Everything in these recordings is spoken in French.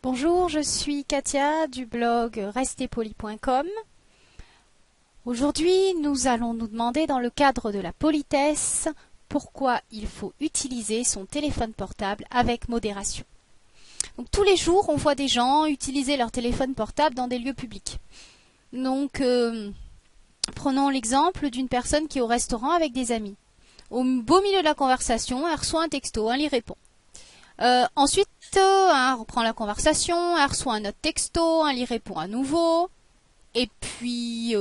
Bonjour, je suis Katia du blog restezpoli.com. Aujourd'hui, nous allons nous demander dans le cadre de la politesse pourquoi il faut utiliser son téléphone portable avec modération. Donc, tous les jours, on voit des gens utiliser leur téléphone portable dans des lieux publics. Donc, prenons l'exemple d'une personne qui est au restaurant avec des amis. Au beau milieu de la conversation, elle reçoit un texto, elle y répond. Ensuite, elle reprend la conversation, elle reçoit un autre texto, elle y répond à nouveau. Et puis, elle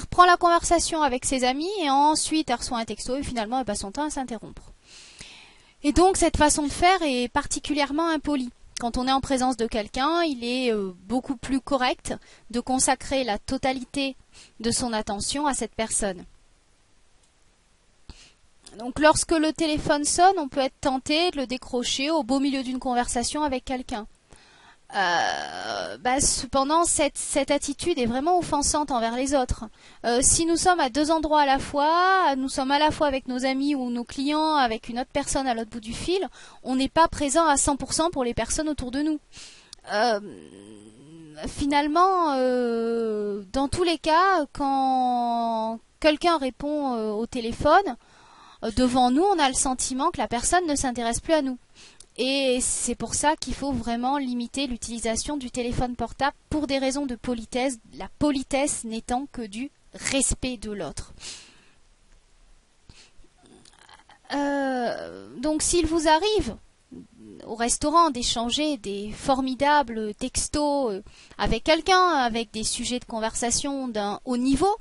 reprend la conversation avec ses amis et ensuite elle reçoit un texto et finalement elle passe son temps à s'interrompre. Et donc, cette façon de faire est particulièrement impolie. Quand on est en présence de quelqu'un, il est beaucoup plus correct de consacrer la totalité de son attention à cette personne. Donc lorsque le téléphone sonne, on peut être tenté de le décrocher au beau milieu d'une conversation avec quelqu'un. Cependant, cette attitude est vraiment offensante envers les autres. Si nous sommes à deux endroits à la fois, nous sommes à la fois avec nos amis ou nos clients, avec une autre personne à l'autre bout du fil, on n'est pas présent à 100% pour les personnes autour de nous. Finalement, dans tous les cas, quand quelqu'un répond au téléphone, devant nous, on a le sentiment que la personne ne s'intéresse plus à nous. Et c'est pour ça qu'il faut vraiment limiter l'utilisation du téléphone portable pour des raisons de politesse, la politesse n'étant que du respect de l'autre. Donc s'il vous arrive au restaurant d'échanger des formidables textos avec quelqu'un, avec des sujets de conversation d'un haut niveau,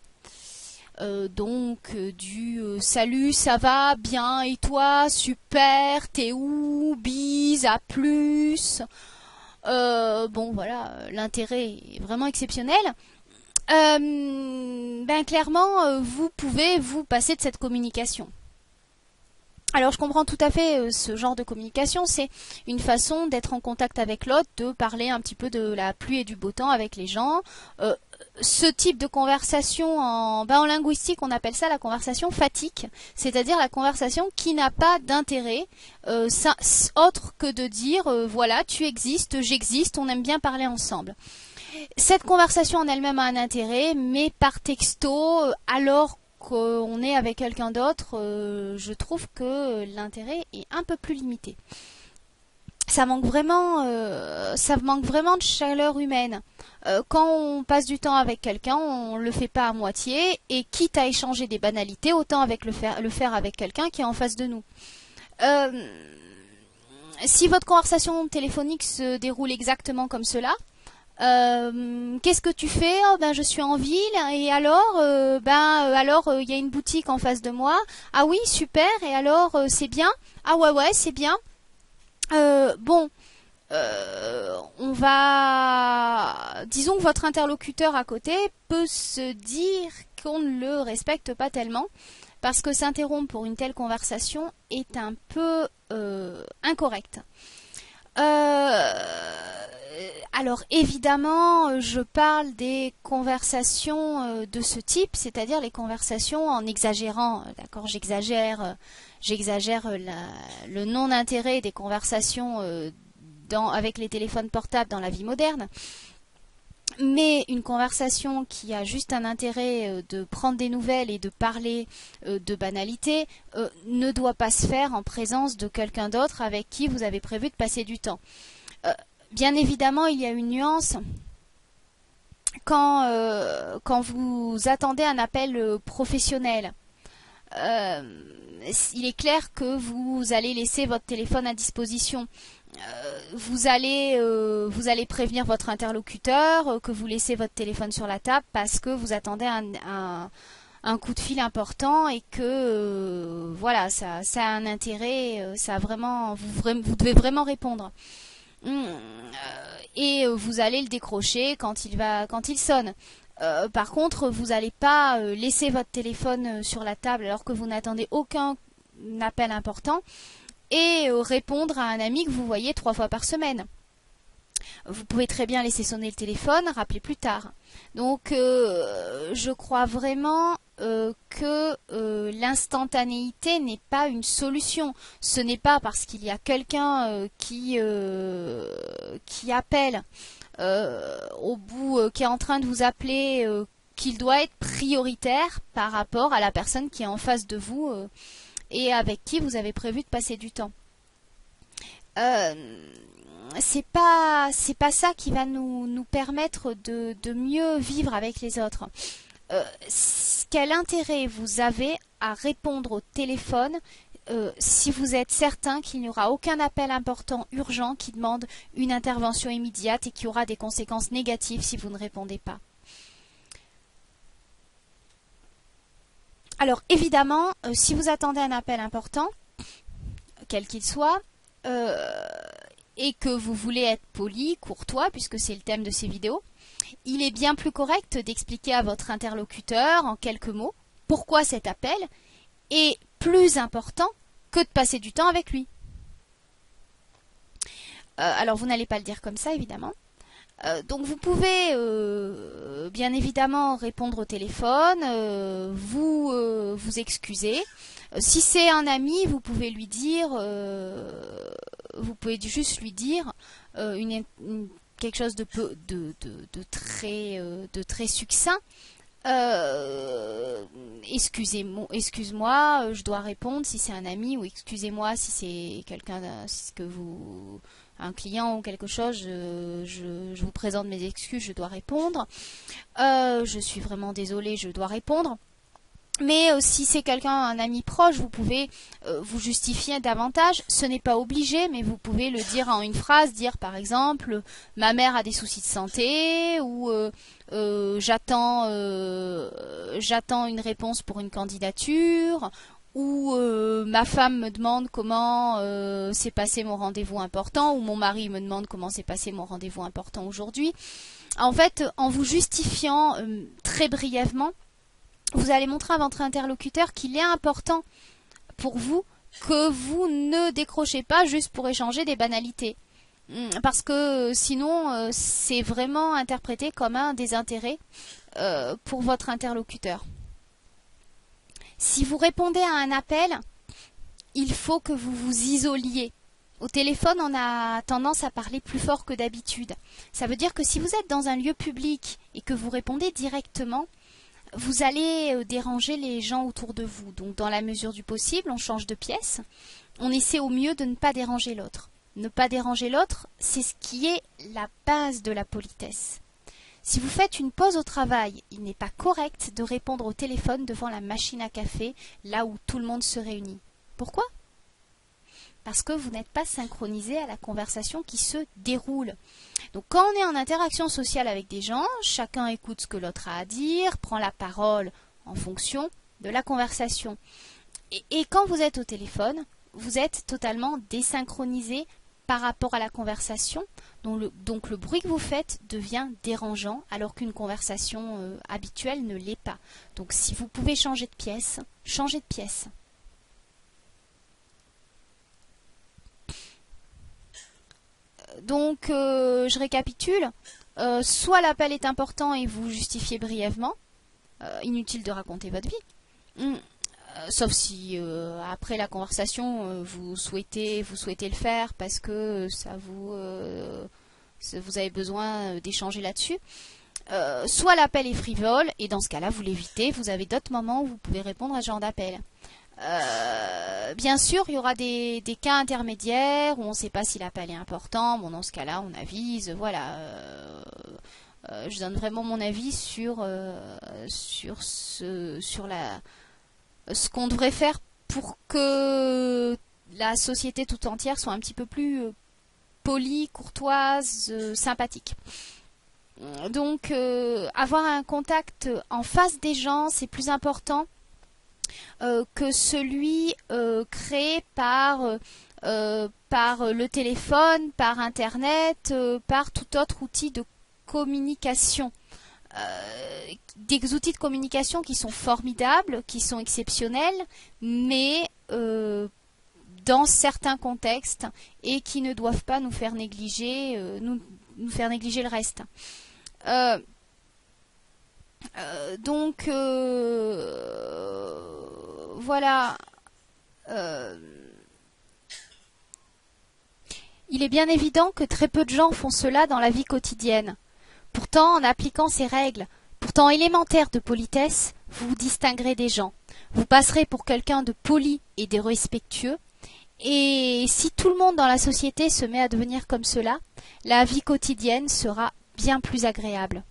salut, ça va, bien, et toi, super, t'es où, bise, à plus. Voilà, l'intérêt est vraiment exceptionnel. Clairement, vous pouvez vous passer de cette communication. Alors je comprends tout à fait ce genre de communication, c'est une façon d'être en contact avec l'autre, de parler un petit peu de la pluie et du beau temps avec les gens. Ce type de conversation en linguistique, on appelle ça la conversation fatigue, c'est-à-dire la conversation qui n'a pas d'intérêt autre que de dire voilà, tu existes, j'existe, on aime bien parler ensemble. Cette conversation en elle-même a un intérêt, mais par texto, alors qu'on est avec quelqu'un d'autre, je trouve que l'intérêt est un peu plus limité. Ça manque vraiment de chaleur humaine. Quand on passe du temps avec quelqu'un, on le fait pas à moitié, et quitte à échanger des banalités, autant le faire avec quelqu'un qui est en face de nous. Si votre conversation téléphonique se déroule exactement comme cela, qu'est-ce que tu fais? Je suis en ville, et alors il y a une boutique en face de moi. Ah oui, super, et alors c'est bien? Ah ouais, c'est bien. Disons que votre interlocuteur à côté peut se dire qu'on ne le respecte pas tellement, parce que s'interrompre pour une telle conversation est un peu incorrect. Alors évidemment, je parle des conversations de ce type, c'est-à-dire les conversations en exagérant. D'accord, j'exagère le non-intérêt des conversations avec les téléphones portables dans la vie moderne. Mais une conversation qui a juste un intérêt de prendre des nouvelles et de parler de banalité ne doit pas se faire en présence de quelqu'un d'autre avec qui vous avez prévu de passer du temps. Bien évidemment, il y a une nuance quand vous attendez un appel professionnel. Il est clair que vous allez laisser votre téléphone à disposition. Vous allez prévenir votre interlocuteur que vous laissez votre téléphone sur la table parce que vous attendez un coup de fil important et que ça a un intérêt, vous devez vraiment répondre. Et vous allez le décrocher quand il sonne. Par contre, vous n'allez pas laisser votre téléphone sur la table alors que vous n'attendez aucun appel important et répondre à un ami que vous voyez 3 fois par semaine. Vous pouvez très bien laisser sonner le téléphone, rappeler plus tard. Donc, je crois vraiment que l'instantanéité n'est pas une solution. Ce n'est pas parce qu'il y a quelqu'un qui qui appelle au bout, qui est en train de vous appeler, qu'il doit être prioritaire par rapport à la personne qui est en face de vous et avec qui vous avez prévu de passer du temps. C'est pas ça qui va nous permettre de mieux vivre avec les autres. Quel intérêt vous avez à répondre au téléphone si vous êtes certain qu'il n'y aura aucun appel important urgent qui demande une intervention immédiate et qui aura des conséquences négatives si vous ne répondez pas? Alors évidemment, si vous attendez un appel important, quel qu'il soit, et que vous voulez être poli, courtois, puisque c'est le thème de ces vidéos, il est bien plus correct d'expliquer à votre interlocuteur en quelques mots pourquoi cet appel est plus important que de passer du temps avec lui. Alors vous n'allez pas le dire comme ça évidemment. Donc vous pouvez bien évidemment répondre au téléphone, vous excuser. Si c'est un ami, vous pouvez lui dire, vous pouvez juste lui dire quelque chose de très succinct. Excuse-moi, je dois répondre si c'est un ami, ou excusez-moi si c'est quelqu'un, un client ou quelque chose, je vous présente mes excuses, je dois répondre. Je suis vraiment désolée, je dois répondre. Mais si c'est quelqu'un, un ami proche, vous pouvez vous justifier davantage. Ce n'est pas obligé, mais vous pouvez le dire en une phrase, dire par exemple « Ma mère a des soucis de santé » ou j'attends une réponse pour une candidature » ou ma femme me demande comment s'est passé mon rendez-vous important, ou mon mari me demande comment s'est passé mon rendez-vous important aujourd'hui. En fait, en vous justifiant très brièvement, vous allez montrer à votre interlocuteur qu'il est important pour vous que vous ne décrochez pas juste pour échanger des banalités. Parce que sinon, c'est vraiment interprété comme un désintérêt pour votre interlocuteur. Si vous répondez à un appel, il faut que vous vous isoliez. Au téléphone, on a tendance à parler plus fort que d'habitude. Ça veut dire que si vous êtes dans un lieu public et que vous répondez directement, vous allez déranger les gens autour de vous. Donc dans la mesure du possible, on change de pièce. On essaie au mieux de ne pas déranger l'autre. Ne pas déranger l'autre, c'est ce qui est la base de la politesse. Si vous faites une pause au travail, il n'est pas correct de répondre au téléphone devant la machine à café, là où tout le monde se réunit. Pourquoi ? Parce que vous n'êtes pas synchronisé à la conversation qui se déroule. Donc quand on est en interaction sociale avec des gens, chacun écoute ce que l'autre a à dire, prend la parole en fonction de la conversation. Et quand vous êtes au téléphone, vous êtes totalement désynchronisé par rapport à la conversation. Donc le bruit que vous faites devient dérangeant alors qu'une conversation habituelle ne l'est pas. Donc si vous pouvez changer de pièce, changez de pièce. Donc, je récapitule. Soit l'appel est important et vous justifiez brièvement. Inutile de raconter votre vie. Sauf si après la conversation, vous souhaitez le faire parce que vous avez besoin d'échanger là-dessus. Soit l'appel est frivole et dans ce cas-là, vous l'évitez. Vous avez d'autres moments où vous pouvez répondre à ce genre d'appel. Bien sûr, il y aura des cas intermédiaires où on ne sait pas si l'appel est important. Bon, dans ce cas-là, on avise. Voilà. Je donne vraiment mon avis sur ce qu'on devrait faire pour que la société tout entière soit un petit peu plus polie, courtoise, sympathique. Donc, avoir un contact en face des gens, c'est plus important que celui créé par le téléphone, par Internet, par tout autre outil de communication. Des outils de communication qui sont formidables, qui sont exceptionnels, mais dans certains contextes et qui ne doivent pas nous faire négliger, nous faire négliger le reste. Donc voilà. Il est bien évident que très peu de gens font cela dans la vie quotidienne. Pourtant, en appliquant ces règles, pourtant élémentaires de politesse, vous vous distinguerez des gens. Vous passerez pour quelqu'un de poli et de respectueux. Et si tout le monde dans la société se met à devenir comme cela, la vie quotidienne sera bien plus agréable.